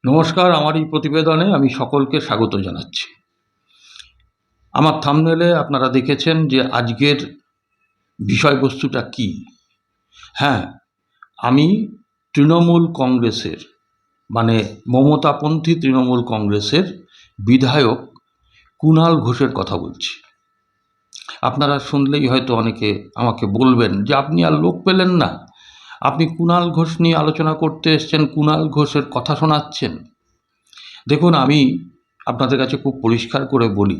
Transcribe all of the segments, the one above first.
নমস্কার, আমার এই প্রতিবেদনে আমি সকলকে স্বাগত জানাচ্ছি। আমার থাম্বনেলে আপনারা দেখেছেন যে আজকের বিষয়বস্তুটা কী। হ্যাঁ, আমি তৃণমূল কংগ্রেসের মানে মমতাপন্থী তৃণমূল কংগ্রেসের বিধায়ক কুণাল ঘোষের কথা বলছি। আপনারা শুনলেই হয়তো অনেকে আমাকে বলবেন যে আপনি আর লোক পেলেন না, আপনি কুণাল ঘোষ নিয়ে আলোচনা করতে এসছেন, কুণাল ঘোষের কথা শোনাচ্ছেন। দেখুন, আমি আপনাদের কাছে খুব পরিষ্কার করে বলি,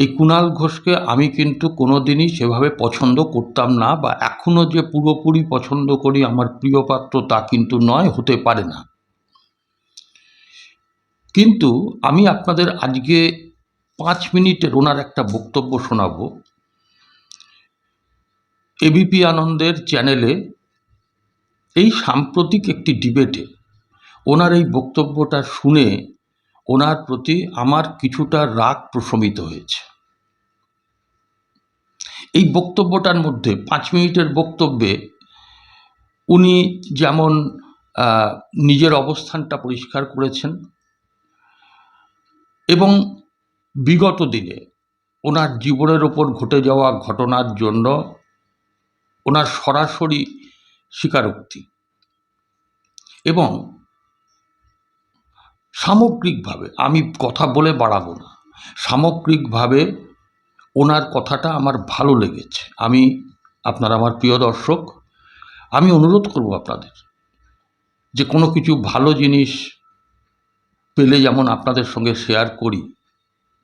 এই কুণাল ঘোষকে আমি কিন্তু কোনো দিনই সেভাবে পছন্দ করতাম না, বা এখনও যে পুরোপুরি পছন্দ করি, আমার প্রিয় পাত্র তা কিন্তু নয়, হতে পারে না। কিন্তু আমি আপনাদের আজকে 5 মিনিটের ওনার একটা বক্তব্য শোনাবো। এবিপি আনন্দের চ্যানেলে এই সাম্প্রতিক একটি ডিবেটে ওনার এই বক্তব্যটা শুনে ওনার প্রতি আমার কিছুটা রাগ প্রশমিত হয়েছে। এই বক্তব্যটার মধ্যে 5 মিনিটের বক্তব্যে উনি যেমন নিজের অবস্থানটা পরিষ্কার করেছেন, এবং বিগত দিনে ওনার জীবনের ওপর ঘটে যাওয়া ঘটনার জন্য ওনার সরাসরি স্বীকারোক্তি, এবং সামগ্রিকভাবে, আমি কথা বলে বাড়াবো না, সামগ্রিকভাবে ওনার কথাটা আমার ভালো লেগেছে। আপনারা আমার প্রিয় দর্শক, আমি অনুরোধ করব আপনাদের যে কোনো কিছু ভালো জিনিস পেলে যেমন আপনাদের সঙ্গে শেয়ার করি,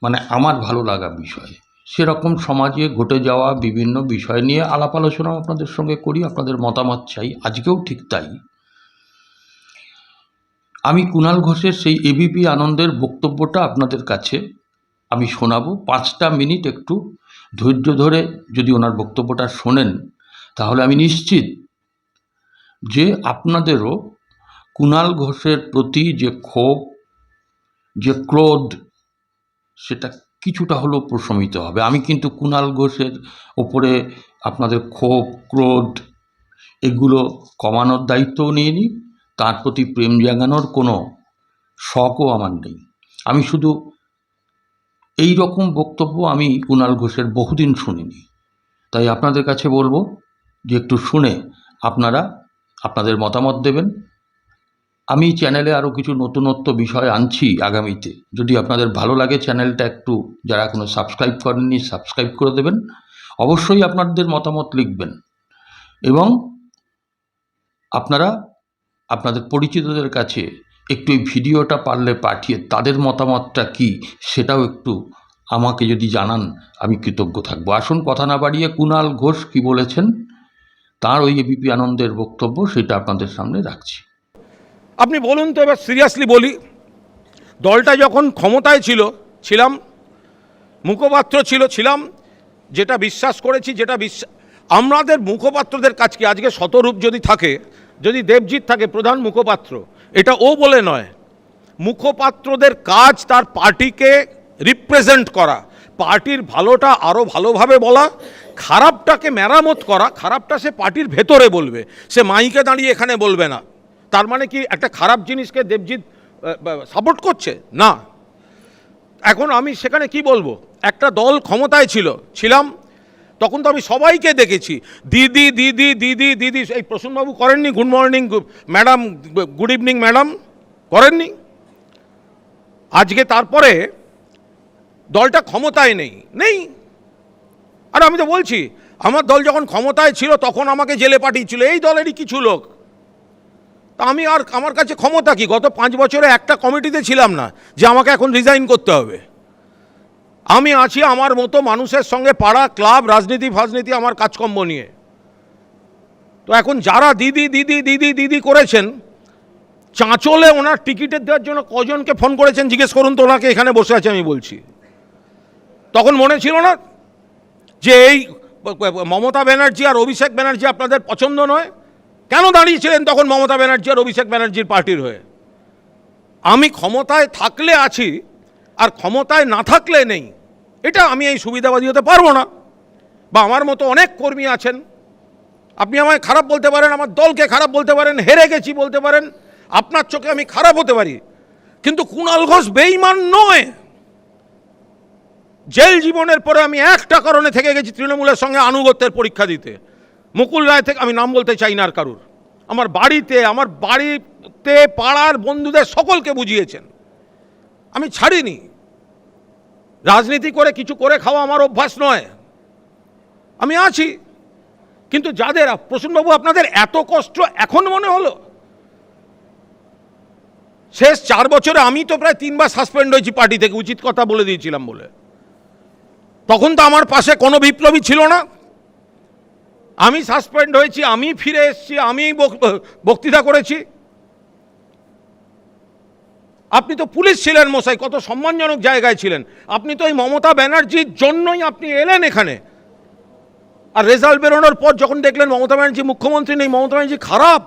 মানে আমার ভালো লাগা বিষয়, সেরকম সমাজে ঘটে যাওয়া বিভিন্ন বিষয় নিয়ে আলাপ আলোচনাও আপনাদের সঙ্গে করি, আপনাদের মতামত চাই। আজকেও ঠিক তাই। আমি কুণাল ঘোষের সেই এবিপি আনন্দের বক্তব্যটা আপনাদের কাছে আমি শোনাবো। 5টা মিনিট একটু ধৈর্য ধরে যদি ওনার বক্তব্যটা শোনেন, তাহলে আমি নিশ্চিত যে আপনাদেরও কুণাল ঘোষের প্রতি যে ক্ষোভ, যে ক্রোধ, সেটা কিছুটা হলেও প্রশমিত হবে। আমি কিন্তু কুণাল ঘোষের ওপরে আপনাদের ক্ষোভ, ক্রোধ এগুলো কমানোর দায়িত্বও নিইনি, তার প্রতি প্রেম জাগানোর কোনো শখও আমার নেই। আমি শুধু এই রকম বক্তব্য আমি কুণাল ঘোষের বহুদিন শুনিনি। তাই আপনাদের কাছে বলবো যে একটু শুনে আপনারা আপনাদের মতামত দেবেন। আমি চ্যানেলে আরও কিছু নতুনত্ব বিষয় আনছি আগামীতে। যদি আপনাদের ভালো লাগে, চ্যানেলটা একটু, যারা এখনও সাবস্ক্রাইব করেননি, সাবস্ক্রাইব করে দেবেন। অবশ্যই আপনাদের মতামত লিখবেন, এবং আপনারা আপনাদের পরিচিতদের কাছে একটু এই ভিডিওটা পারলে পাঠিয়ে তাদের মতামতটা কী সেটাও একটু আমাকে যদি জানান, আমি কৃতজ্ঞ থাকবো। আসুন কথা না বাড়িয়ে কুণাল ঘোষ কী বলেছেন, তার ওই এবিপি আনন্দের বক্তব্য, সেটা আপনাদের সামনে রাখছি। আপনি বলুন তো, এবার সিরিয়াসলি বলি, দলটা যখন ক্ষমতায় ছিলাম, মুখপাত্র ছিলাম, যেটা বিশ্বাস করেছি, আমাদের মুখপাত্রদের কাজ কি? আজকে শতরূপ যদি থাকে, যদি দেবজিৎ থাকে প্রধান মুখপাত্র, এটা ও বলে নয়, মুখপাত্রদের কাজ তার পার্টিকে রিপ্রেজেন্ট করা, পার্টির ভালোটা আরও ভালোভাবে বলা, খারাপটাকে মেরামত করা। খারাপটা সে পার্টির ভেতরে বলবে, সে মাইকে দাঁড়িয়ে এখানে বলবে না। তার মানে কি একটা খারাপ জিনিসকে দেবজিৎ সাপোর্ট করছে? না। এখন আমি সেখানে কি বলবো, একটা দল ক্ষমতায় ছিলাম, তখন তো আমি সবাইকে দেখেছি, দিদি দিদি দিদি দিদি। এই প্রসূনবাবু করেননি good morning madam, good evening madam, করেননি? আজকে তারপরে দলটা ক্ষমতায় নেই। আর আমি তো বলছি, আমার দল যখন ক্ষমতায় ছিল তখন আমাকে জেলে পাঠিয়েছিল এই দলেরই কিছু লোক। তা আমার কাছে ক্ষমতা কি? গত 5 বছরে একটা কমিটিতে ছিলাম না যে আমাকে এখন রিজাইন করতে হবে। আমি আছি আমার মতো মানুষের সঙ্গে, পাড়া, ক্লাব, রাজনীতি আমার কাজকর্ম নিয়ে। তো এখন যারা দিদি দিদি দিদি দিদি করেছেন, চাঁচলে ওনার টিকিটের দেওয়ার জন্য কজনকে ফোন করেছেন জিজ্ঞেস করুন তো ওনাকে, এখানে বসে আছে আমি বলছি। তখন মনে ছিল না যে এই মমতা ব্যানার্জি আর অভিষেক ব্যানার্জি আপনাদের পছন্দ নয়? কেন দাঁড়িয়েছিলেন তখন মমতা ব্যানার্জি আর অভিষেক ব্যানার্জির পার্টির হয়ে? আমি ক্ষমতায় থাকলে আছি আর ক্ষমতায় না থাকলে নেই, এটা আমি এই সুবিধাবাদী হতে পারবো না। বা আমার মতো অনেক কর্মী আছেন, আপনি আমায় খারাপ বলতে পারেন, আমার দলকে খারাপ বলতে পারেন, হেরে গেছি বলতে পারেন, আপনার চোখে আমি খারাপ হতে পারি, কিন্তু কুণাল ঘোষ বেঈমান নয়। জেল জীবনের পরে আমি একটা কারণে থেকে গেছি তৃণমূলের সঙ্গে আনুগত্যের পরীক্ষা দিতে। মুকুল রায় থেকে, আমি নাম বলতে চাই না আর কারুর, আমার বাড়িতে পাড়ার বন্ধুদের সকলকে বুঝিয়েছেন, আমি ছাড়িনি। রাজনীতি করে কিছু করে খাওয়া আমার অভ্যাস নয়, আমি আছি। কিন্তু যাদের, প্রসূনবাবু আপনাদের এত কষ্ট এখন মনে হলো? শেষ 4 বছরে আমি তো প্রায় 3 বার সাসপেন্ড হয়েছি পার্টি থেকে, উচিত কথা বলে দিয়েছিলাম বলে। তখন তো আমার পাশে কোনো বিপ্লবী ছিল না। আমি সাসপেন্ড হয়েছি, আমি ফিরে এসেছি, আমি বক্তৃতা করেছি। আপনি তো পুলিশ ছিলেন মশাই, কত সম্মানজনক জায়গায় ছিলেন। আপনি তো এই মমতা ব্যানার্জির জন্যই আপনি এলেন এখানে। আর রেজাল্ট বেরোনোর পর যখন দেখলেন মমতা ব্যানার্জি মুখ্যমন্ত্রী নেই, মমতা ব্যানার্জি খারাপ,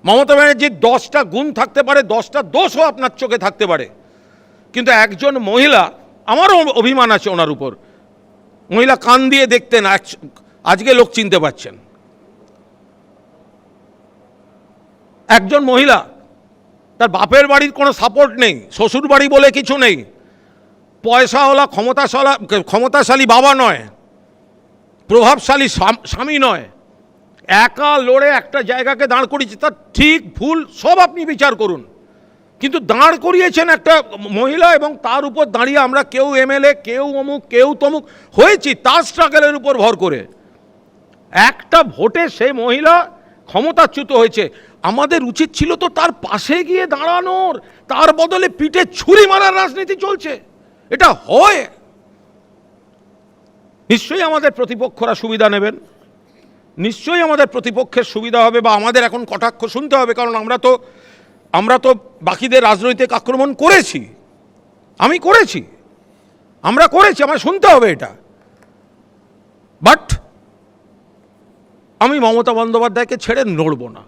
মমতা ব্যানার্জির 10টা গুণ থাকতে পারে, 10টা দোষও আপনার চোখে থাকতে পারে, কিন্তু একজন মহিলা, আমারও অভিমান আছে ওনার উপর, মহিলা কান দিয়ে দেখতেন, আজকে লোক চিনতে পারছেন। একজন মহিলা, তার বাপের বাড়ির কোনো সাপোর্ট নেই, শ্বশুর বাড়ি বলে কিছু নেই, পয়সাওয়ালা ক্ষমতাশালী বাবা নয়, প্রভাবশালী স্বামী নয়, একা লড়ে একটা জায়গাকে দাঁড় করিয়েছে। তার ঠিক ভুল সব আপনি বিচার করুন, কিন্তু দাঁড় করিয়েছেন একটা মহিলা, এবং তার উপর দাঁড়িয়ে আমরা কেউ এমএলএ, কেউ অমুক, কেউ তমুক হয়েছি তার স্ট্রাগলের উপর ভর করে। একটা ভোটে সেই মহিলা ক্ষমতাচ্যুত হয়েছে, আমাদের উচিত ছিল তো তার পাশে গিয়ে দাঁড়ানোর, তার বদলে পিঠে ছুরি মারার রাজনীতি চলছে। এটা হয়? নিশ্চয়ই আমাদের প্রতিপক্ষরা সুবিধা নেবেন, নিশ্চয়ই আমাদের প্রতিপক্ষের সুবিধা হবে, বা আমাদের এখন কটাক্ষ শুনতে হবে, কারণ আমরা তো বাকিদের রাজনৈতিক আক্রমণ করেছি, আমি করেছি, আমরা করেছি, আমার শুনতে হবে এটা। বাট আমি মমতা বন্দ্যোপাধ্যায়কে ছেড়ে নড়ব না,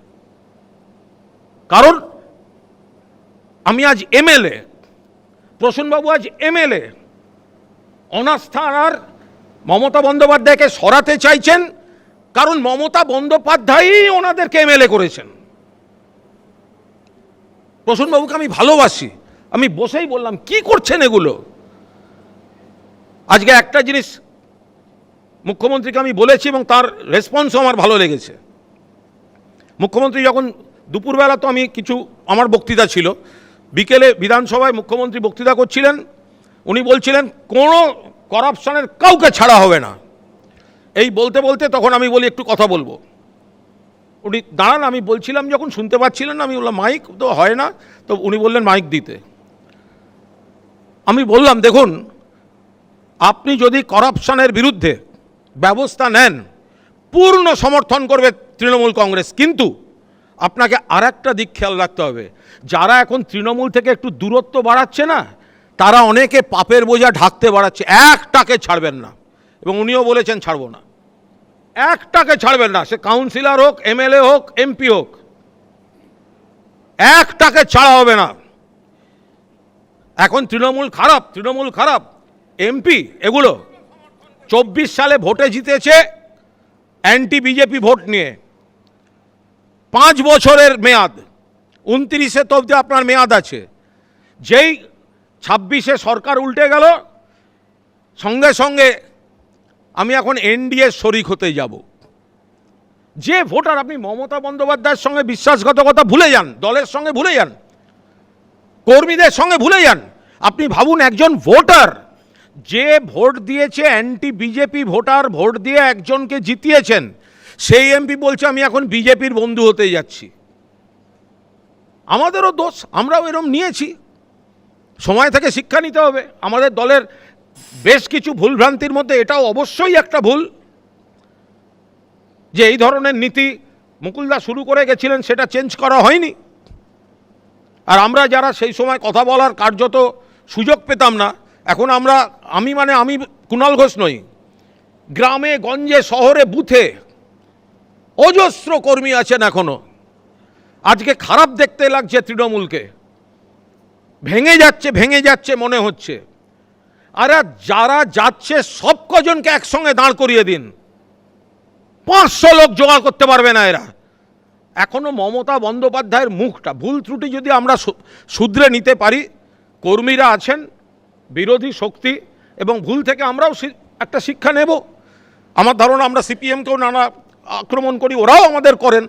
কারণ আমি আজ এমএলএ, প্রসূনবাবু আজ এমএলএ। অনাস্থা আর মমতা বন্দ্যোপাধ্যায়কে সরাতে চাইছেন, কারণ মমতা বন্দ্যোপাধ্যায়ই ওনাদেরকে এমএলএ করেছেন। প্রসূনবাবুকে আমি ভালোবাসি, আমি বসেই বললাম কি করছেন এগুলো। আজকে একটা জিনিস মুখ্যমন্ত্রীকে আমি বলেছি, এবং তার রেসপন্সও আমার ভালো লেগেছে। মুখ্যমন্ত্রী যখন দুপুরবেলা, তো আমি কিছু আমার বক্তৃতা ছিল, বিকেলে বিধানসভায় মুখ্যমন্ত্রী বক্তৃতা করছিলেন, উনি বলছিলেন কোনো করাপশনের কাউকে ছাড়া হবে না। এই বলতে বলতে তখন আমি বলি একটু কথা বলবো, উনি দাঁড়ান, আমি বলছিলাম যখন শুনতে পাচ্ছিলেন না, আমি বললাম মাইক তো হয় না, তো উনি বললেন মাইক দিতে। আমি বললাম দেখুন, আপনি যদি করাপশনের বিরুদ্ধে ব্যবস্থা নেন, পূর্ণ সমর্থন করবে তৃণমূল কংগ্রেস, কিন্তু আপনাকে আর একটা দিক খেয়াল রাখতে হবে, যারা এখন তৃণমূল থেকে একটু দূরত্ব বাড়াচ্ছে না, তারা অনেকে পাপের বোঝা ঢাকতে বাড়াচ্ছে, একটাকে ছাড়বেন না। এবং উনিও বলেছেন ছাড়বো না, একটাকে ছাড়বেন না, সে কাউন্সিলর হোক, এমএলএ হোক, এমপি হোক, একটাকে ছাড়া হবে না। এখন তৃণমূল খারাপ, এমপি এগুলো 24 সালে ভোটে জিতেছে অ্যান্টি বিজেপি ভোট নিয়ে, 5 বছরের মেয়াদ, 29-এ তো অবধি আপনার মেয়াদ আছে। যেই 26-এ সরকার উল্টে গেল, সঙ্গে সঙ্গে আমি এখন এনডিএ শরিক হতে যাব। যে ভোটার, আপনি মমতা বন্দ্যোপাধ্যায়ের সঙ্গে বিশ্বাসঘাতকতা ভুলে যান, দলের সঙ্গে ভুলে যান, কর্মীদের সঙ্গে ভুলে যান। আপনি ভাবুন, একজন ভোটার যে ভোট দিয়েছে, অ্যান্টি বিজেপি ভোটার ভোট দিয়ে একজনকে জিতিয়েছেন, সেই এমপি বলছে আমি এখন বিজেপির বন্ধু হতে যাচ্ছি। আমাদেরও দোষ, আমরাও এরকম নিয়েছি, সময় থেকে শিক্ষা নিতে হবে। আমাদের দলের বেশ কিছু ভুলভ্রান্তির মধ্যে এটাও অবশ্যই একটা ভুল, যে এই ধরনের নীতি মুকুলদা শুরু করে গেছিলেন, সেটা চেঞ্জ করা হয়নি। আর আমরা যারা সেই সময় কথা বলার কার্যত সুযোগ পেতাম না, এখন আমি কুণাল ঘোষ নই, গ্রামে গঞ্জে শহরে বুথে অজস্র কর্মী আছেন এখনো। আজকে খারাপ দেখতে লাগছে তৃণমূলকে, ভেঙে যাচ্ছে মনে হচ্ছে। আর যারা যাচ্ছে সব কজনকে একসঙ্গে দাঁড় করিয়ে দিন, 500 লোক জোগাড় করতে পারবে না এরা। এখনও মমতা বন্দ্যোপাধ্যায়ের মুখটা, ভুল ত্রুটি যদি আমরা শুধরে নিতে পারি, কর্মীরা আছেন, বিরোধী শক্তি, এবং ভুল থেকে আমরাও একটা শিক্ষা নেব। আমার ধারণা আমরা সিপিএমকেও নানা আক্রমণ করি, ওরাও আমাদের করেন।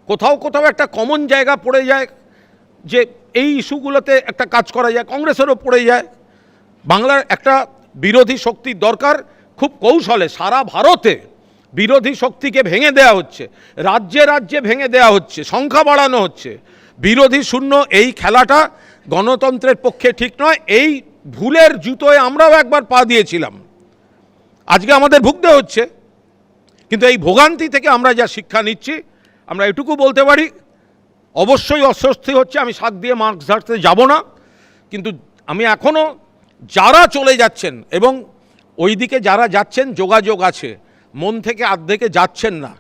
কোথাও কোথাও একটা কমন জায়গা পড়ে যায় যে এই ইস্যুগুলোতে একটা কাজ করা যায়, কংগ্রেসেরও পড়ে যায়। বাংলার একটা বিরোধী শক্তির দরকার, খুব কৌশলে। সারা ভারতে বিরোধী শক্তিকে ভেঙে দেওয়া হচ্ছে, রাজ্যে রাজ্যে ভেঙে দেওয়া হচ্ছে, সংখ্যা বাড়ানো হচ্ছে। বিরোধী শূন্য এই খেলাটা গণতন্ত্রের পক্ষে ঠিক নয়। এই ভুলের জুতোয় আমরাও একবার পা দিয়েছিলাম, আজকে আমাদের ভুগতে হচ্ছে। কিন্তু এই ভোগান্তি থেকে আমরা যা শিক্ষা নিচ্ছি, আমরা এটুকু বলতে পারি, অবশ্যই অস্বস্তি হচ্ছে, আমি শাক দিয়ে মাছ ধরতে যাব না। কিন্তু আমি এখনও যারা চলে যাচ্ছেন এবং ওই দিকে যারা যাচ্ছেন যোগাযোগ আছে, মন থেকে আর্ধেকে যাচ্ছেন না,